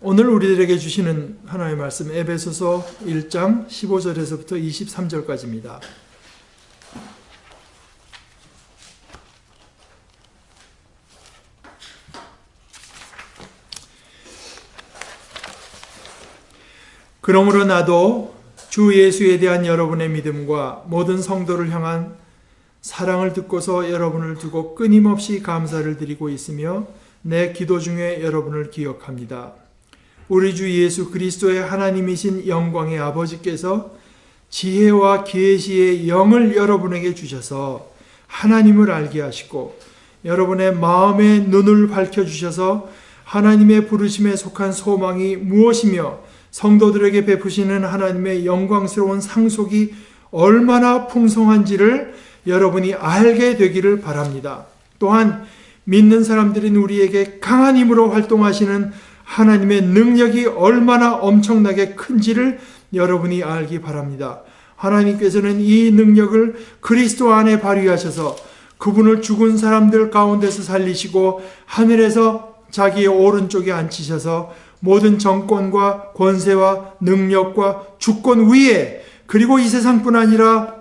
오늘 우리들에게 주시는 하나님의 말씀 에베소서 1장 15절에서부터 23절까지입니다. 그러므로 나도 주 예수에 대한 여러분의 믿음과 모든 성도를 향한 사랑을 듣고서 여러분을 두고 끊임없이 감사를 드리고 있으며 내 기도 중에 여러분을 기억합니다. 우리 주 예수 그리스도의 하나님이신 영광의 아버지께서 지혜와 계시의 영을 여러분에게 주셔서 하나님을 알게 하시고 여러분의 마음의 눈을 밝혀주셔서 하나님의 부르심에 속한 소망이 무엇이며 성도들에게 베푸시는 하나님의 영광스러운 상속이 얼마나 풍성한지를 여러분이 알게 되기를 바랍니다. 또한 믿는 사람들인 우리에게 강한 힘으로 활동하시는 하나님의 능력이 얼마나 엄청나게 큰지를 여러분이 알기 바랍니다. 하나님께서는 이 능력을 그리스도 안에 발휘하셔서 그분을 죽은 사람들 가운데서 살리시고 하늘에서 자기의 오른쪽에 앉히셔서 모든 정권과 권세와 능력과 주권 위에 그리고 이 세상뿐 아니라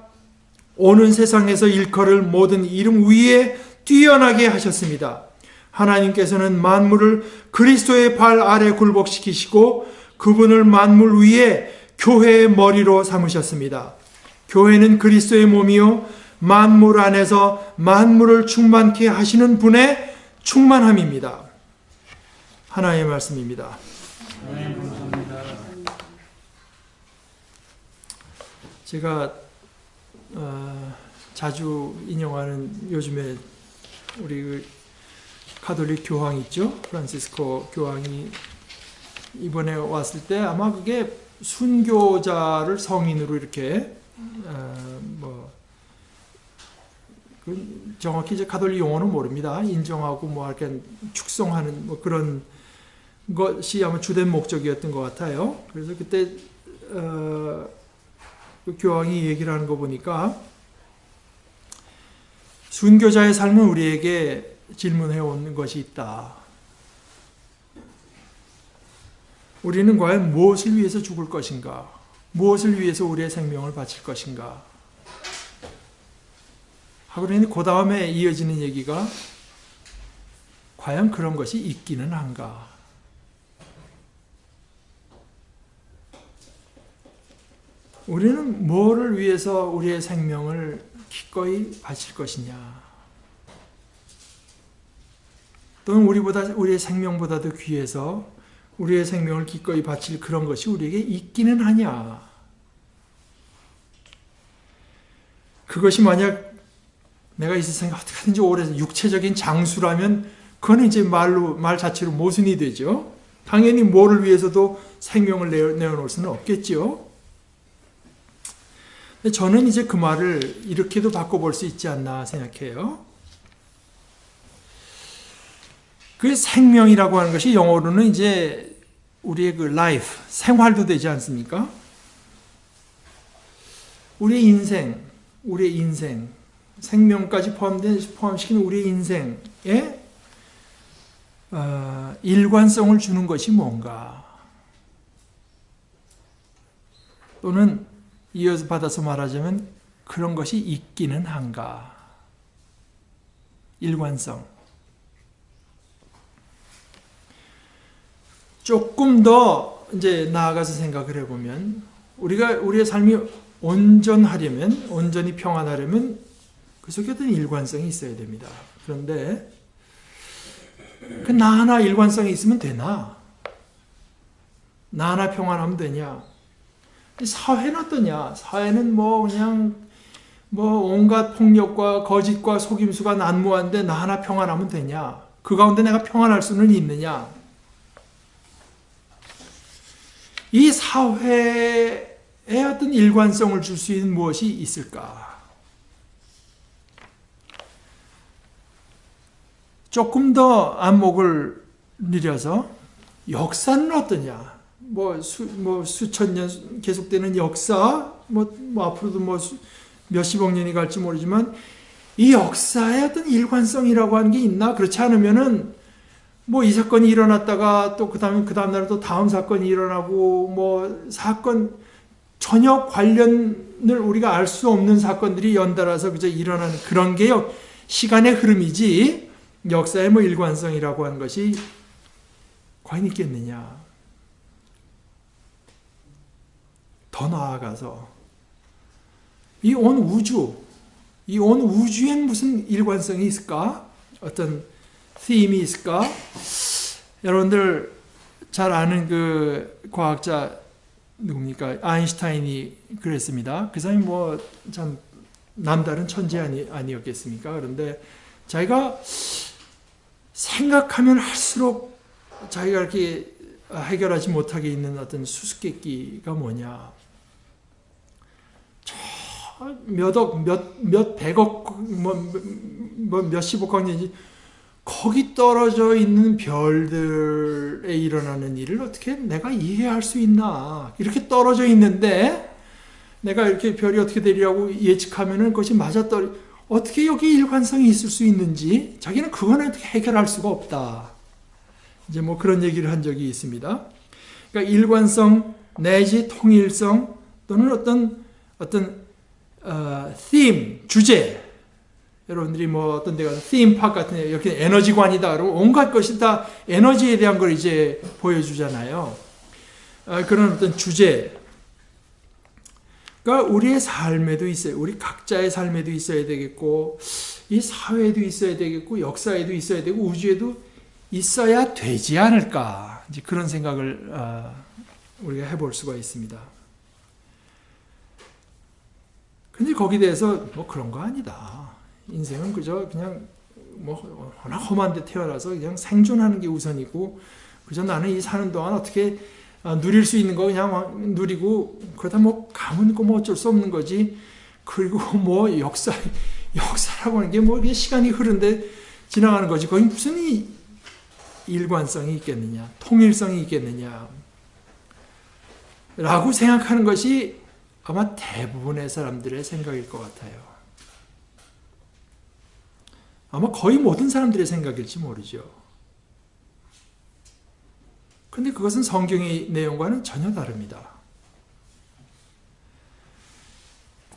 오는 세상에서 일컬을 모든 이름 위에 뛰어나게 하셨습니다. 하나님께서는 만물을 그리스도의 발 아래 굴복시키시고 그분을 만물 위에 교회의 머리로 삼으셨습니다. 교회는 그리스도의 몸이요 만물 안에서 만물을 충만케 하시는 분의 충만함입니다. 하나님의 말씀입니다. 제가 자주 인용하는 요즘에 우리 가톨릭 교황 있죠? 프란시스코 교황이 이번에 왔을 때 아마 그게 순교자를 성인으로 이렇게 정확히 이제 가톨릭 용어는 모릅니다. 인정하고 뭐 이렇게 축성하는 뭐 그런 것이 아마 주된 목적이었던 것 같아요. 그래서 그때 그 교황이 얘기를 하는 거 보니까 순교자의 삶은 우리에게 질문해 오는 것이 있다. 우리는 과연 무엇을 위해서 죽을 것인가? 무엇을 위해서 우리의 생명을 바칠 것인가? 하고 그러니 그 다음에 이어지는 얘기가 과연 그런 것이 있기는 한가? 우리는 뭐를 위해서 우리의 생명을 기꺼이 바칠 것이냐? 또는 우리의 생명보다도 귀해서 우리의 생명을 기꺼이 바칠 그런 것이 우리에게 있기는 하냐? 그것이 만약 내가 이 세상에 어떻게든지 오래 육체적인 장수라면 그건 이제 말 자체로 모순이 되죠. 당연히 뭐를 위해서도 생명을 내어놓을 수는 없겠죠. 저는 이제 그 말을 이렇게도 바꿔볼 수 있지 않나 생각해요. 그 생명이라고 하는 것이 영어로는 이제 우리의 그 life, 생활도 되지 않습니까? 우리의 인생, 생명까지 포함시키는 우리의 인생에 일관성을 주는 것이 뭔가? 또는 이어서 받아서 말하자면 그런 것이 있기는 한가? 일관성. 조금 더 이제 나아가서 생각을 해보면 우리의 삶이 온전히 평안하려면 그 속에 어떤 일관성이 있어야 됩니다. 그런데 그 나 하나 일관성이 있으면 되나? 나 하나 평안하면 되냐? 사회는 어떠냐? 사회는 그냥 온갖 폭력과 거짓과 속임수가 난무한데 나 하나 평안하면 되냐? 그 가운데 내가 평안할 수는 있느냐? 이 사회에 어떤 일관성을 줄 수 있는 무엇이 있을까? 조금 더 안목을 늘려서 역사는 어떠냐? 수천 년 계속되는 역사, 앞으로도 몇십억 년이 갈지 모르지만 이 역사의 어떤 일관성이라고 하는 게 있나? 그렇지 않으면은 뭐 이 사건이 일어났다가 또 그 다음 날에 또 다음 사건이 일어나고 뭐 사건 전혀 관련을 우리가 알 수 없는 사건들이 연달아서 그저 일어나는 그런 게 시간의 흐름이지 역사의 뭐 일관성이라고 하는 것이 과연 있겠느냐. 더 나아가서 이 온 우주엔 무슨 일관성이 있을까? 어떤 팀이 있을까? 여러분들 잘 아는 그 과학자 누굽니까? 아인슈타인이 그랬습니다. 그 사람이 뭐 참 남다른 천재 아니었겠습니까? 그런데 자기가 생각하면 할수록 자기가 이렇게 해결하지 못하게 있는 어떤 수수께끼가 뭐냐? 몇 백억, 몇십억 광년이지 거기 떨어져 있는 별들에 일어나는 일을 어떻게 내가 이해할 수 있나? 이렇게 떨어져 있는데 내가 이렇게 별이 어떻게 되리라고 예측하면은 그것이 맞아떨 어떻게 여기 일관성이 있을 수 있는지 자기는 그거는 어떻게 해결할 수가 없다. 이제 뭐 그런 얘기를 한 적이 있습니다. 그러니까 일관성 내지 통일성 또는 어떤 theme, 주제. 여러분들이 뭐 어떤 데 가서 theme park 같은 데 이렇게 에너지관이다. 그러고 온갖 것이 다 에너지에 대한 걸 이제 보여주잖아요. 그런 어떤 주제. 그러니까 우리의 삶에도 있어요. 우리 각자의 삶에도 있어야 되겠고, 이 사회에도 있어야 되겠고, 역사에도 있어야 되고, 우주에도 있어야 되지 않을까. 이제 그런 생각을 우리가 해볼 수가 있습니다. 근데 거기에 대해서 뭐 그런 거 아니다. 인생은 그저 그냥 뭐 워낙 험한 데 태어나서 그냥 생존하는 게 우선이고 그저 나는 이 사는 동안 어떻게 누릴 수 있는 거 그냥 누리고 그러다 뭐 가면 뭐 어쩔 수 없는 거지. 그리고 뭐 역사라고 하는 게 뭐 시간이 흐른데 지나가는 거지. 거기 무슨 일관성이 있겠느냐, 통일성이 있겠느냐 라고 생각하는 것이 아마 대부분의 사람들의 생각일 것 같아요. 아마 거의 모든 사람들의 생각일지 모르죠. 그런데 그것은 성경의 내용과는 전혀 다릅니다.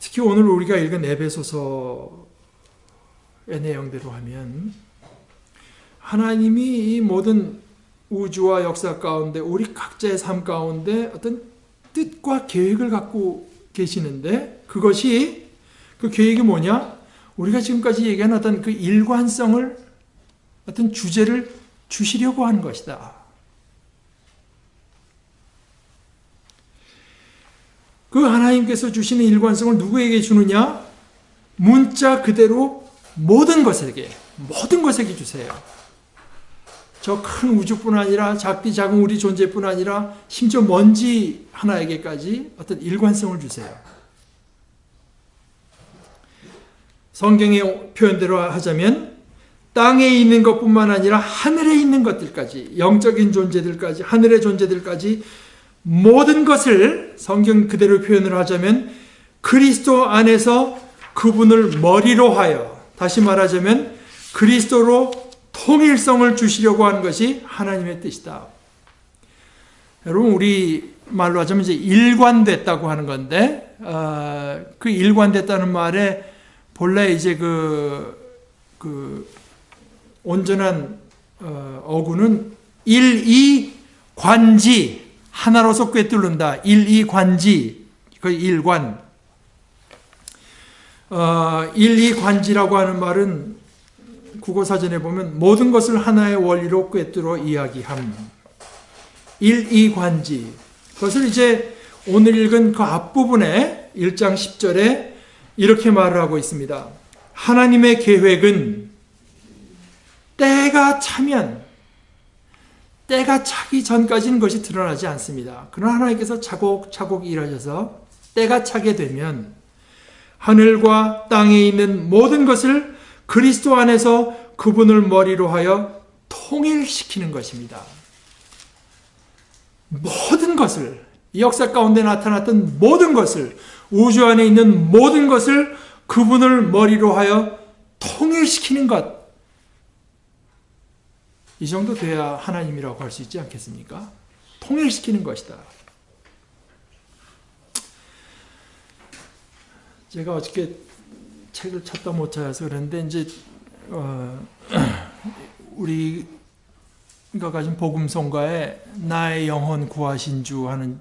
특히 오늘 우리가 읽은 에베소서의 내용대로 하면 하나님이 이 모든 우주와 역사 가운데 우리 각자의 삶 가운데 어떤 뜻과 계획을 갖고 계시는데 그것이 그 계획이 뭐냐? 우리가 지금까지 얘기한 어떤 그 일관성을 어떤 주제를 주시려고 하는 것이다. 그 하나님께서 주시는 일관성을 누구에게 주느냐? 문자 그대로 모든 것에게 주세요. 저 큰 우주뿐 아니라 작디 작은 우리 존재뿐 아니라 심지어 먼지 하나에게까지 어떤 일관성을 주세요. 성경의 표현대로 하자면 땅에 있는 것뿐만 아니라 하늘에 있는 것들까지 영적인 존재들까지 하늘의 존재들까지 모든 것을 성경 그대로 표현을 하자면 그리스도 안에서 그분을 머리로 하여 다시 말하자면 그리스도로 통일성을 주시려고 하는 것이 하나님의 뜻이다. 여러분 우리 말로 하자면 이제 일관됐다고 하는 건데 그 일관됐다는 말에 본래 이제 그 온전한 어구는 일이관지 하나로서 꿰뚫는다. 일이관지 그 일관 일이관지라고 하는 말은 국어사전에 보면 모든 것을 하나의 원리로 꿰뚫어 이야기함. 일이관지. 그것을 이제 오늘 읽은 그 앞부분에 1장 10절에 이렇게 말을 하고 있습니다. 하나님의 계획은 때가 차면 때가 차기 전까지는 것이 드러나지 않습니다. 그러나 하나님께서 차곡차곡 일하셔서 때가 차게 되면 하늘과 땅에 있는 모든 것을 그리스도 안에서 그분을 머리로 하여 통일시키는 것입니다. 모든 것을 이 역사 가운데 나타났던 모든 것을 우주 안에 있는 모든 것을 그분을 머리로 하여 통일시키는 것. 이 정도 돼야 하나님이라고 할 수 있지 않겠습니까? 통일시키는 것이다. 제가 어저께 책을 찾다 못 찾아서 그랬는데 이제 우리가 가진 복음성가에 나의 영혼 구하신 주 하는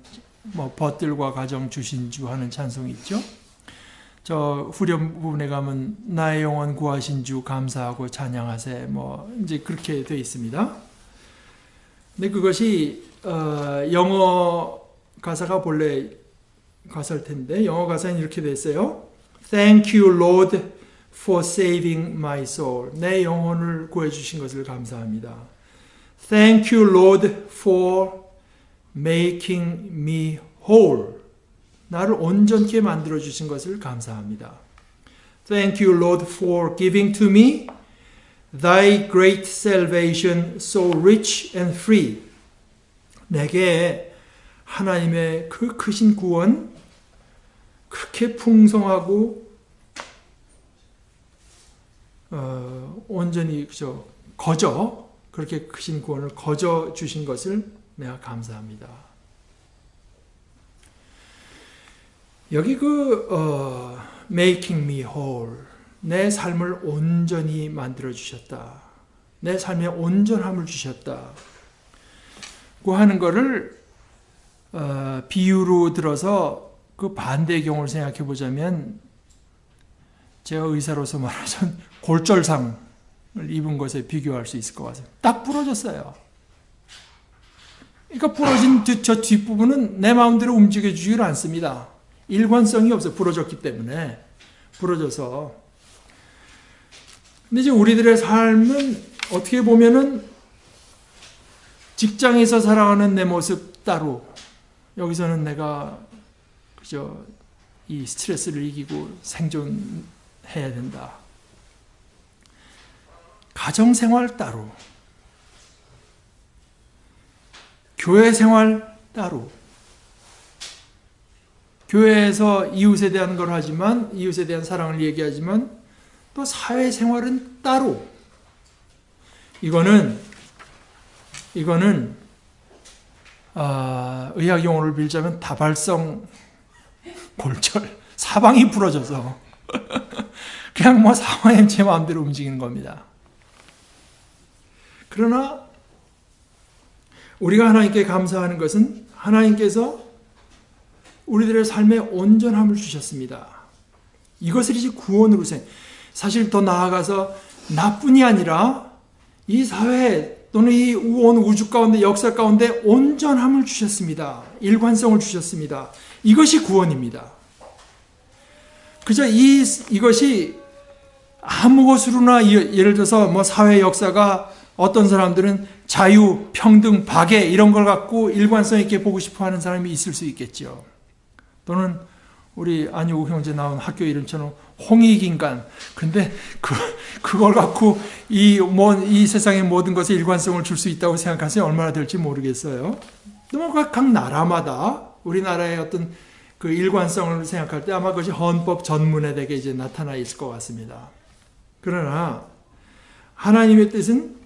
벗들과 가정 주신 주 하는 찬송이 있죠. 저 후렴 부분에 가면 나의 영혼 구하신 주 감사하고 찬양하세 이제 그렇게 되어 있습니다. 근데 그것이 영어 가사가 본래 가사일 텐데 영어 가사는 이렇게 되어 있어요. Thank you, Lord, for saving my soul. 내 영혼을 구해주신 것을 감사합니다. Thank you, Lord, for making me whole. 나를 온전케 만들어주신 것을 감사합니다. Thank you, Lord, for giving to me thy great salvation so rich and free. 내게 하나님의 그 크신 구원, 그렇게 풍성하고 온전히 그렇게 크신 구원을 거저 주신 것을 내가 감사합니다. 여기 making me whole, 내 삶을 온전히 만들어 주셨다. 내 삶에 온전함을 주셨다. 고 하는 것을 비유로 들어서 그 반대의 경우를 생각해 보자면 제가 의사로서 말하자면 골절상을 입은 것에 비교할 수 있을 것 같습니다. 딱 부러졌어요. 그러니까 부러진 저 뒷부분은 내 마음대로 움직여주질 않습니다. 일관성이 없어요. 부러졌기 때문에. 부러져서. 근데 이제 우리들의 삶은 어떻게 보면은 직장에서 살아가는 내 모습 따로, 여기서는 내가 이 스트레스를 이기고 생존해야 된다. 가정생활 따로, 교회 생활 따로, 교회에서 이웃에 대한 걸 하지만, 이웃에 대한 사랑을 얘기하지만 또 사회생활은 따로. 이거는 의학 용어를 빌자면 다발성 골절, 사방이 부러져서 그냥 사방에 제 마음대로 움직이는 겁니다. 그러나 우리가 하나님께 감사하는 것은 하나님께서 우리들의 삶에 온전함을 주셨습니다. 이것을 이제 구원으로 사실 더 나아가서 나뿐이 아니라 이 사회 또는 이 온 우주 가운데 역사 가운데 온전함을 주셨습니다. 일관성을 주셨습니다. 이것이 구원입니다. 그저 이것이 아무 것으로나 예를 들어서 사회 역사가 어떤 사람들은 자유, 평등, 박애 이런 걸 갖고 일관성 있게 보고 싶어 하는 사람이 있을 수 있겠죠. 또는 우리 안효우 형제 나온 학교 이름처럼 홍익인간. 근데 그걸 갖고 이 세상의 모든 것에 일관성을 줄 수 있다고 생각하세요? 얼마나 될지 모르겠어요. 각 나라마다 우리나라의 어떤 그 일관성을 생각할 때 아마 그것이 헌법 전문에 대게 이제 나타나 있을 것 같습니다. 그러나 하나님의 뜻은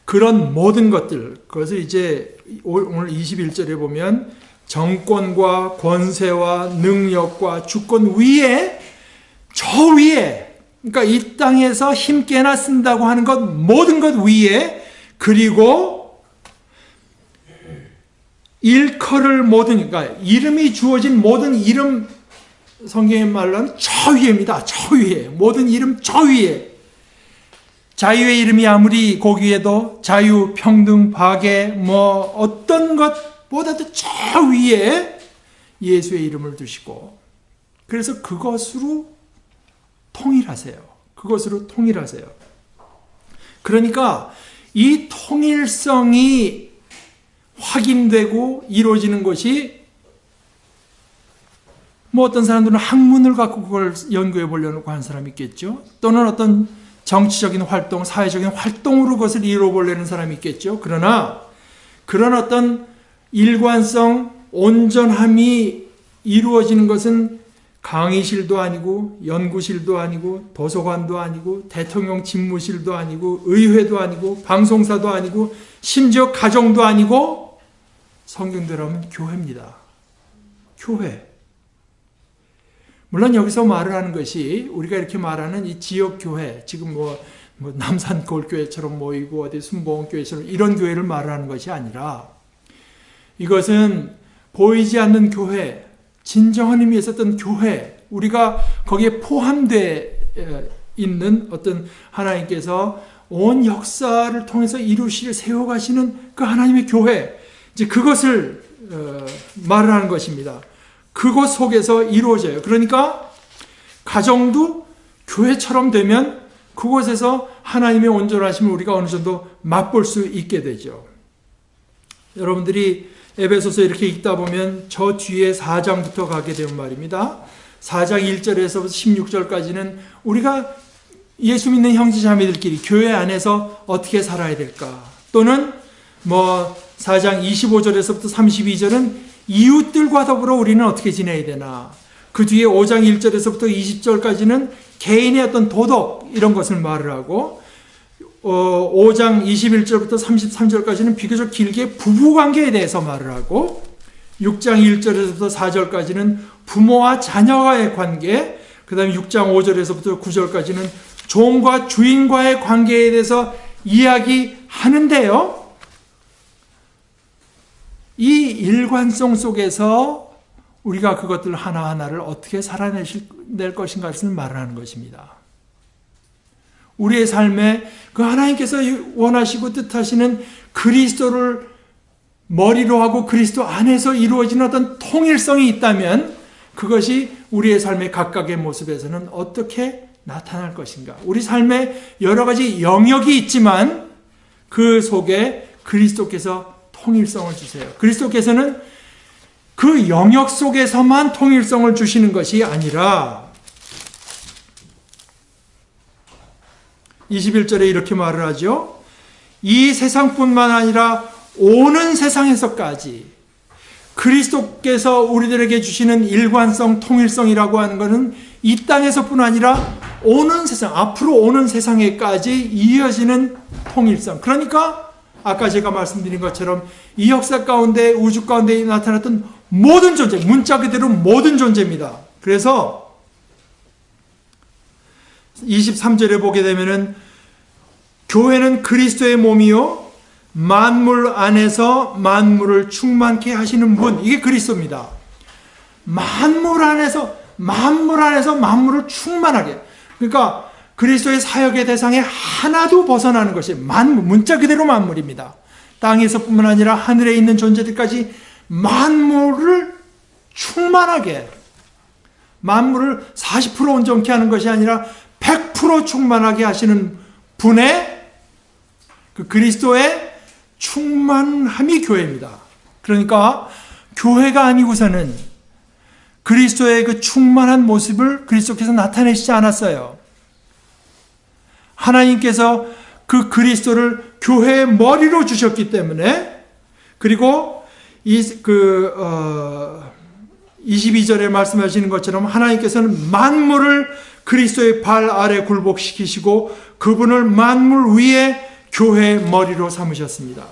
그런 모든 것들, 그것을 이제 오늘 21절에 보면 정권과 권세와 능력과 주권 위에, 저 위에, 그러니까 이 땅에서 힘께나 쓴다고 하는 것, 모든 것 위에, 그리고 일컬을 모든, 그러니까 이름이 주어진 모든 이름, 성경의 말로는 저 위에입니다. 저 위에. 모든 이름 저 위에. 자유의 이름이 아무리 고귀해도 자유, 평등, 박애, 어떤 것보다도 저 위에 예수의 이름을 두시고, 그래서 그것으로 통일하세요. 그것으로 통일하세요. 그러니까 이 통일성이 확인되고 이루어지는 것이 어떤 사람들은 학문을 갖고 그걸 연구해 보려고 하는 사람이 있겠죠. 또는 어떤 정치적인 활동, 사회적인 활동으로 그것을 이루어 보려는 사람이 있겠죠. 그러나 그런 어떤 일관성, 온전함이 이루어지는 것은 강의실도 아니고 연구실도 아니고 도서관도 아니고 대통령 집무실도 아니고 의회도 아니고 방송사도 아니고 심지어 가정도 아니고 성경대로 하면 교회입니다. 교회. 물론 여기서 말을 하는 것이 우리가 이렇게 말하는 이 지역교회, 지금 뭐 남산골교회처럼 모이고 어디 순복음교회처럼 이런 교회를 말하는 것이 아니라 이것은 보이지 않는 교회, 진정한 의미에서 어떤 교회, 우리가 거기에 포함되어 있는 어떤 하나님께서 온 역사를 통해서 이루시려 세워가시는 그 하나님의 교회, 이제 그것을 말을 하는 것입니다. 그곳 속에서 이루어져요. 그러니까 가정도 교회처럼 되면 그곳에서 하나님의 온전하심을 우리가 어느 정도 맛볼 수 있게 되죠. 여러분들이 에베소서 이렇게 읽다 보면 저 뒤에 4장부터 가게 되면 말입니다. 4장 1절에서 16절까지는 우리가 예수 믿는 형제 자매들끼리 교회 안에서 어떻게 살아야 될까? 또는 4장 25절에서부터 32절은 이웃들과 더불어 우리는 어떻게 지내야 되나? 그 뒤에 5장 1절에서부터 20절까지는 개인의 어떤 도덕 이런 것을 말을 하고 5장 21절부터 33절까지는 비교적 길게 부부관계에 대해서 말을 하고 6장 1절에서부터 4절까지는 부모와 자녀와의 관계, 그 다음에 6장 5절에서부터 9절까지는 종과 주인과의 관계에 대해서 이야기하는데요. 이 일관성 속에서 우리가 그것들 하나하나를 어떻게 살아낼 것인가를 말하는 것입니다. 우리의 삶에 그 하나님께서 원하시고 뜻하시는 그리스도를 머리로 하고 그리스도 안에서 이루어지는 어떤 통일성이 있다면 그것이 우리의 삶의 각각의 모습에서는 어떻게 나타날 것인가. 우리 삶에 여러 가지 영역이 있지만 그 속에 그리스도께서 통일성을 주세요. 그리스도께서는 그 영역 속에서만 통일성을 주시는 것이 아니라 21절에 이렇게 말을 하죠. 이 세상뿐만 아니라 오는 세상에서까지 그리스도께서 우리들에게 주시는 일관성, 통일성이라고 하는 것은 이 땅에서뿐 아니라 오는 세상, 앞으로 오는 세상에까지 이어지는 통일성. 그러니까 아까 제가 말씀드린 것처럼 이 역사 가운데, 우주 가운데 나타났던 모든 존재, 문자 그대로 모든 존재입니다. 그래서 23절에 보게 되면은 교회는 그리스도의 몸이요 만물 안에서 만물을 충만케 하시는 분, 이게 그리스도입니다. 만물 안에서 만물을 충만하게. 그러니까 그리스도의 사역의 대상에 하나도 벗어나는 것이 만물, 문자 그대로 만물입니다. 땅에서뿐만 아니라 하늘에 있는 존재들까지 만물을 충만하게, 만물을 40% 온전케 하는 것이 아니라 100% 충만하게 하시는 분의 그 그리스도의 충만함이 교회입니다. 그러니까 교회가 아니고서는 그리스도의 그 충만한 모습을 그리스도께서 나타내시지 않았어요. 하나님께서 그 그리스도를 교회의 머리로 주셨기 때문에, 그리고 22절에 말씀하시는 것처럼 하나님께서는 만물을 그리스도의 발 아래 굴복시키시고 그분을 만물 위에 교회의 머리로 삼으셨습니다.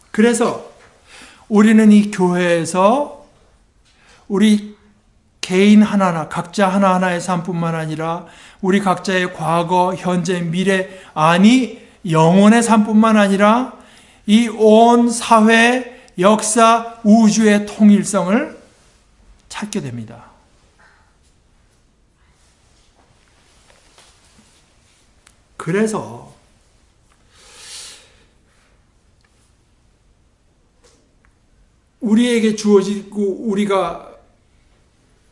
그래서 우리는 이 교회에서 우리 개인 하나하나, 각자 하나하나의 삶뿐만 아니라 우리 각자의 과거, 현재, 미래, 아니 영혼의 삶뿐만 아니라 이 온 사회, 역사, 우주의 통일성을 찾게 됩니다. 그래서 우리에게 주어지고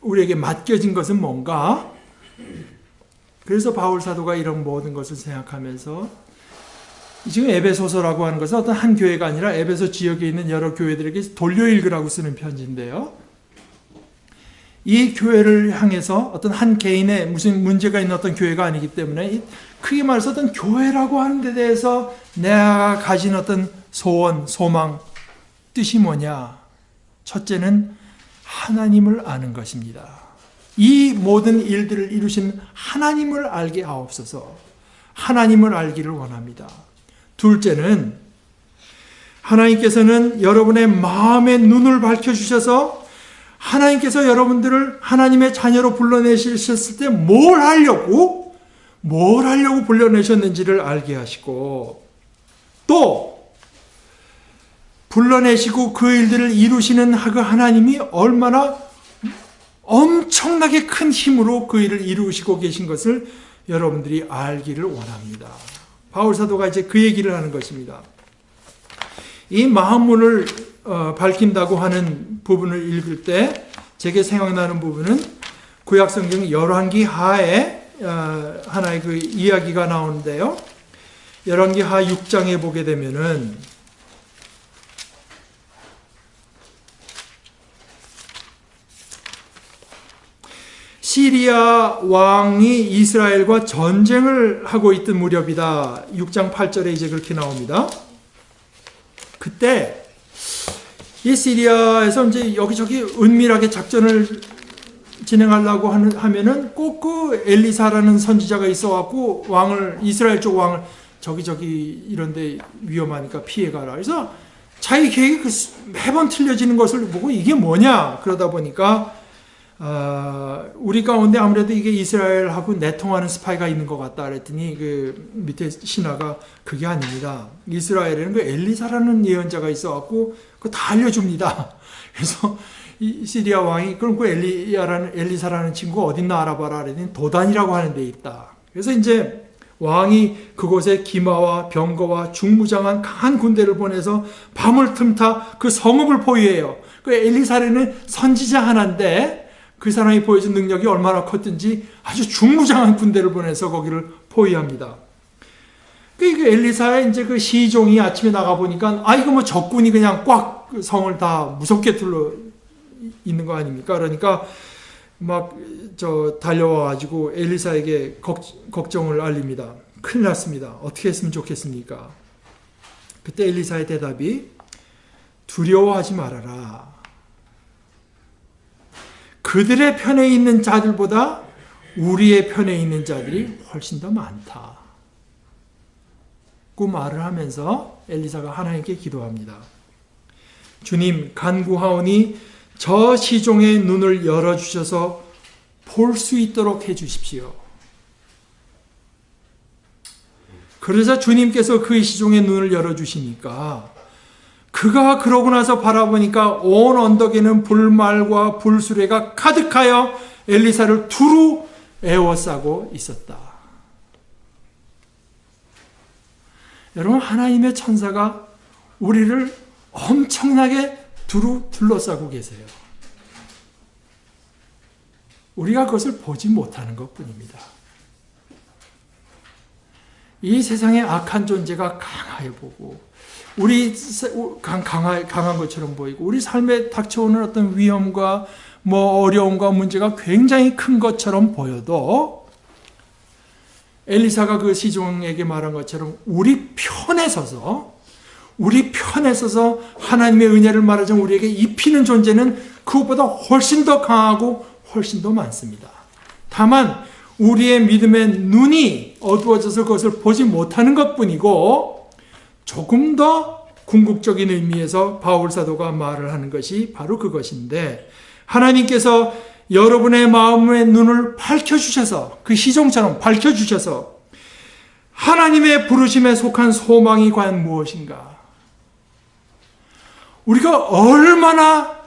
우리에게 맡겨진 것은 뭔가? 그래서 바울 사도가 이런 모든 것을 생각하면서 지금 에베소서라고 하는 것은 어떤 한 교회가 아니라 에베소 지역에 있는 여러 교회들에게 돌려 읽으라고 쓰는 편지인데요. 이 교회를 향해서 어떤 한 개인의 무슨 문제가 있는 어떤 교회가 아니기 때문에 크게 말해서 어떤 교회라고 하는 데 대해서 내가 가진 어떤 소원, 소망, 뜻이 뭐냐? 첫째는 하나님을 아는 것입니다. 이 모든 일들을 이루신 하나님을 알게 하옵소서. 하나님을 알기를 원합니다. 둘째는 하나님께서는 여러분의 마음의 눈을 밝혀주셔서 하나님께서 여러분들을 하나님의 자녀로 불러내셨을 때 뭘 하려고 불러내셨는지를 알게 하시고, 또 불러내시고 그 일들을 이루시는 그 하나님이 얼마나 엄청나게 큰 힘으로 그 일을 이루시고 계신 것을 여러분들이 알기를 원합니다. 바울 사도가 이제 그 얘기를 하는 것입니다. 이 마음문을 밝힌다고 하는 부분을 읽을 때 제게 생각나는 부분은 구약성경 열왕기 하에 하나의 그 이야기가 나오는데요. 열왕기 하 6장에 보게 되면은 시리아 왕이 이스라엘과 전쟁을 하고 있던 무렵이다. 6장 8절에 이제 그렇게 나옵니다. 그때 이 시리아에서 이제 여기저기 은밀하게 작전을 진행하려고 하면은 꼭 그 엘리사라는 선지자가 있어갖고 이스라엘 쪽 왕을 저기 이런데 위험하니까 피해가라. 그래서 자기 계획이 매번 틀려지는 것을 보고 이게 뭐냐? 그러다 보니까 우리 가운데 아무래도 이게 이스라엘하고 내통하는 스파이가 있는 것 같다 그랬더니 그 밑에 신하가 그게 아닙니다. 이스라엘에는 그 엘리사라는 예언자가 있어갖고 그거 다 알려줍니다. 그래서 이 시리아 왕이 그럼 그 엘리사라는 친구가 어딨나 알아봐라 그랬더니 도단이라고 하는 데 있다. 그래서 이제 왕이 그곳에 기마와 병거와 중무장한 강한 군대를 보내서 밤을 틈타 그 성읍을 포위해요. 그 엘리사라는 선지자 하나인데 그 사람이 보여준 능력이 얼마나 컸든지 아주 중무장한 군대를 보내서 거기를 포위합니다. 그 엘리사의 이제 그 시종이 아침에 나가 보니까 이거 뭐 적군이 그냥 꽉 그 성을 다 무섭게 둘러 있는 거 아닙니까? 그러니까 막 달려와 가지고 엘리사에게 걱정을 알립니다. 큰일 났습니다. 어떻게 했으면 좋겠습니까? 그때 엘리사의 대답이 두려워하지 말아라. 그들의 편에 있는 자들보다 우리의 편에 있는 자들이 훨씬 더 많다. 그 말을 하면서 엘리사가 하나님께 기도합니다. 주님, 간구하오니 저 시종의 눈을 열어주셔서 볼 수 있도록 해주십시오. 그러자 주님께서 그 시종의 눈을 열어주시니까 그가 그러고 나서 바라보니까 온 언덕에는 불말과 불수레가 가득하여 엘리사를 두루 에워싸고 있었다. 여러분, 하나님의 천사가 우리를 엄청나게 두루 둘러싸고 계세요. 우리가 그것을 보지 못하는 것뿐입니다. 이 세상의 악한 존재가 강하게 보고 우리 강한 것처럼 보이고 우리 삶에 닥쳐오는 어떤 위험과 어려움과 문제가 굉장히 큰 것처럼 보여도 엘리사가 그 시종에게 말한 것처럼 우리 편에 서서 하나님의 은혜를 말하자면 우리에게 입히는 존재는 그것보다 훨씬 더 강하고 훨씬 더 많습니다. 다만 우리의 믿음의 눈이 어두워져서 그것을 보지 못하는 것뿐이고 조금 더 궁극적인 의미에서 바울 사도가 말을 하는 것이 바로 그것인데 하나님께서 여러분의 마음의 눈을 밝혀주셔서 그 시종처럼 밝혀주셔서 하나님의 부르심에 속한 소망이 과연 무엇인가? 우리가 얼마나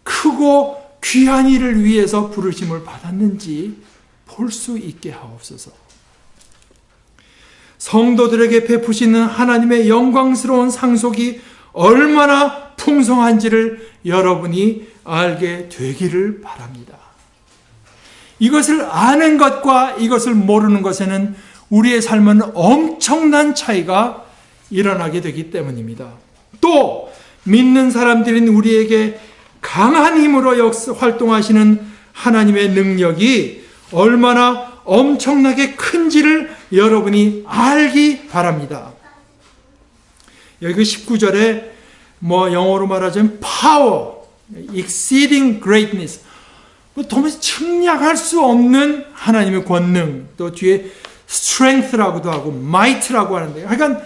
크고 귀한 일을 위해서 부르심을 받았는지 볼 수 있게 하옵소서. 성도들에게 베푸시는 하나님의 영광스러운 상속이 얼마나 풍성한지를 여러분이 알게 되기를 바랍니다. 이것을 아는 것과 이것을 모르는 것에는 우리의 삶은 엄청난 차이가 일어나게 되기 때문입니다. 또 믿는 사람들인 우리에게 강한 힘으로 활동하시는 하나님의 능력이 얼마나 엄청나게 큰지를 여러분이 알기 바랍니다. 여기 그 19절에 영어로 말하자면 파워, exceeding greatness. 도무지 측량할 수 없는 하나님의 권능, 또 뒤에 strength라고도 하고 might라고 하는데, 그러니까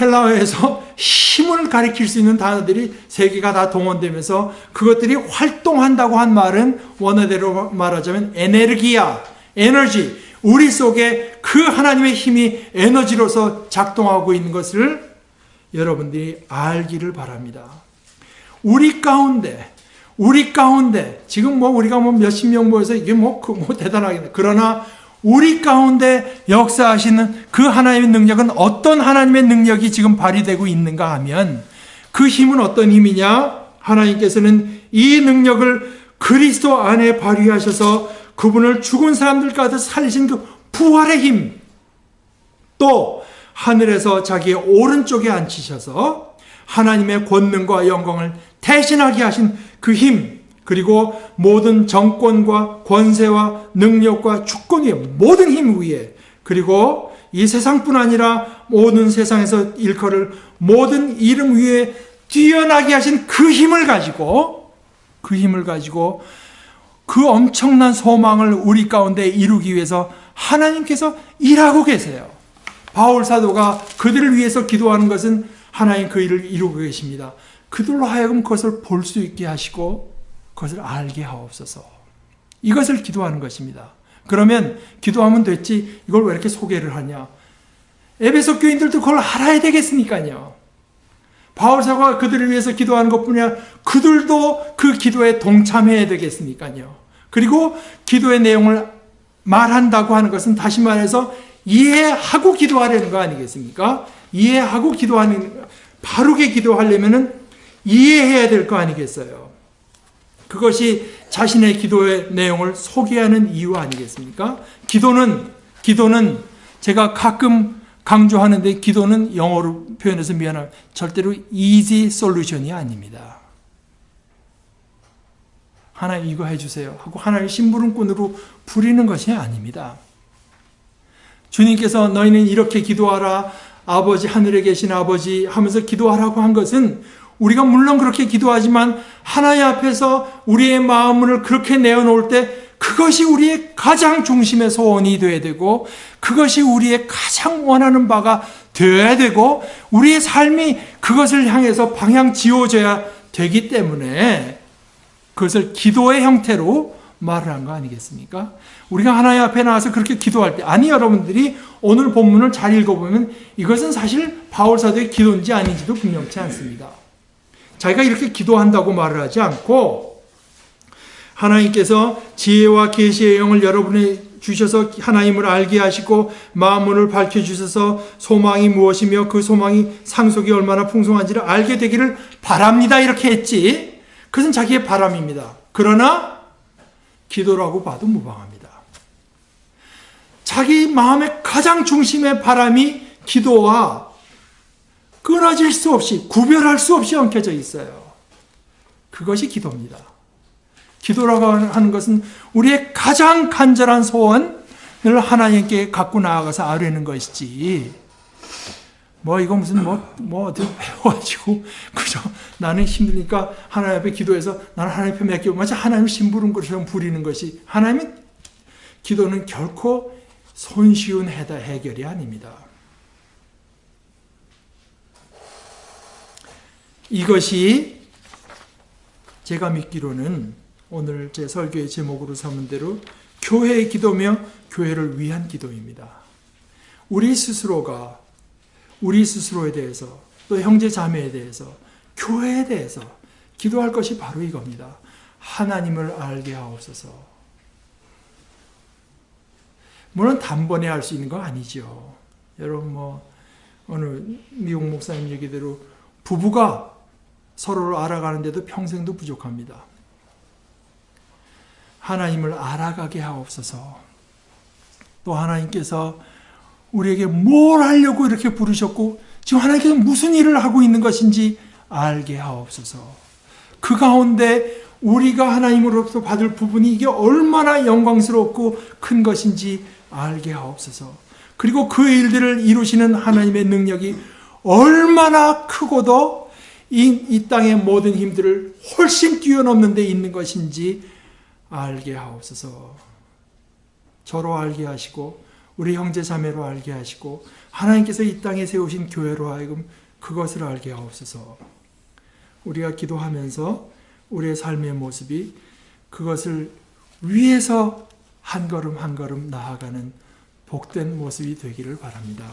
헬라어에서 힘을 가리킬 수 있는 단어들이 세 개가 다 동원되면서 그것들이 활동한다고 한 말은 원어대로 말하자면 에너기야, 에너지, 우리 속에 그 하나님의 힘이 에너지로서 작동하고 있는 것을 여러분들이 알기를 바랍니다. 우리 가운데 지금 우리가 몇십 명 모여서 이게 대단하겠네. 그러나 우리 가운데 역사하시는 그 하나님의 능력은 어떤 하나님의 능력이 지금 발휘되고 있는가 하면 그 힘은 어떤 힘이냐? 하나님께서는 이 능력을 그리스도 안에 발휘하셔서 그분을 죽은 사람들 가운데 살리신 그 부활의 힘, 또 하늘에서 자기의 오른쪽에 앉히셔서 하나님의 권능과 영광을 대신하게 하신 그 힘, 그리고 모든 정권과 권세와 능력과 주권의 모든 힘 위에, 그리고 이 세상뿐 아니라 모든 세상에서 일컬을 모든 이름 위에 뛰어나게 하신 그 힘을 가지고 그 엄청난 소망을 우리 가운데 이루기 위해서 하나님께서 일하고 계세요. 바울 사도가 그들을 위해서 기도하는 것은 하나님 그 일을 이루고 계십니다. 그들로 하여금 그것을 볼 수 있게 하시고 그것을 알게 하옵소서. 이것을 기도하는 것입니다. 그러면 기도하면 됐지 이걸 왜 이렇게 소개를 하냐? 에베소 교인들도 그걸 알아야 되겠으니까요. 바울 사도가 그들을 위해서 기도하는 것뿐이 아니라 그들도 그 기도에 동참해야 되겠으니까요. 그리고 기도의 내용을 말한다고 하는 것은 다시 말해서 이해하고 기도하려는 거 아니겠습니까? 이해하고 바르게 기도하려면은 이해해야 될 거 아니겠어요? 그것이 자신의 기도의 내용을 소개하는 이유 아니겠습니까? 기도는 제가 가끔 강조하는데 기도는 영어로 표현해서 미안합니다. 절대로 easy solution이 아닙니다. 하나님 이거 해주세요 하고 하나님 심부름꾼으로 부리는 것이 아닙니다. 주님께서 너희는 이렇게 기도하라, 아버지 하늘에 계신 아버지 하면서 기도하라고 한 것은 우리가 물론 그렇게 기도하지만 하나님 앞에서 우리의 마음을 그렇게 내어놓을 때 그것이 우리의 가장 중심의 소원이 되어야 되고 그것이 우리의 가장 원하는 바가 되어야 되고 우리의 삶이 그것을 향해서 방향 지어져야 되기 때문에 그것을 기도의 형태로 말을 한 거 아니겠습니까? 우리가 하나님 앞에 나와서 그렇게 기도할 때, 아니 여러분들이 오늘 본문을 잘 읽어보면 이것은 사실 바울 사도의 기도인지 아닌지도 분명치 않습니다. 자기가 이렇게 기도한다고 말을 하지 않고 하나님께서 지혜와 계시의 영을 여러분에 주셔서 하나님을 알게 하시고 마음문을 밝혀주셔서 소망이 무엇이며 그 소망이 상속이 얼마나 풍성한지를 알게 되기를 바랍니다. 이렇게 했지. 그것은 자기의 바람입니다. 그러나 기도라고 봐도 무방합니다. 자기 마음의 가장 중심의 바람이 기도와 끊어질 수 없이 구별할 수 없이 엉켜져 있어요. 그것이 기도입니다. 기도라고 하는 것은 우리의 가장 간절한 소원을 하나님께 갖고 나아가서 아뢰는 것이지 이거 무슨 어디 배워가지고 그죠? 나는 힘드니까 하나님 앞에 기도해서 나는 하나님 앞에 맡기고 마치 하나님 심부름처럼 부리는 것이 하나님의 기도는 결코 손쉬운 해결이 아닙니다. 이것이 제가 믿기로는 오늘 제 설교의 제목으로 삼은 대로 교회의 기도며 교회를 위한 기도입니다. 우리 스스로가 우리 스스로에 대해서 또 형제 자매에 대해서 교회에 대해서 기도할 것이 바로 이겁니다. 하나님을 알게 하옵소서. 물론 단번에 알 수 있는 거 아니죠. 여러분 오늘 미국 목사님 얘기대로 부부가 서로를 알아가는데도 평생도 부족합니다. 하나님을 알아가게 하옵소서. 또 하나님께서 우리에게 뭘 하려고 이렇게 부르셨고 지금 하나님께서 무슨 일을 하고 있는 것인지 알게 하옵소서. 그 가운데 우리가 하나님으로부터 받을 부분이 이게 얼마나 영광스럽고 큰 것인지 알게 하옵소서. 그리고 그 일들을 이루시는 하나님의 능력이 얼마나 크고도 이 땅의 모든 힘들을 훨씬 뛰어넘는 데 있는 것인지 알게 하옵소서. 저로 알게 하시고 우리 형제 자매로 알게 하시고 하나님께서 이 땅에 세우신 교회로 하여금 그것을 알게 하옵소서. 우리가 기도하면서 우리의 삶의 모습이 그것을 위해서 한 걸음 한 걸음 나아가는 복된 모습이 되기를 바랍니다.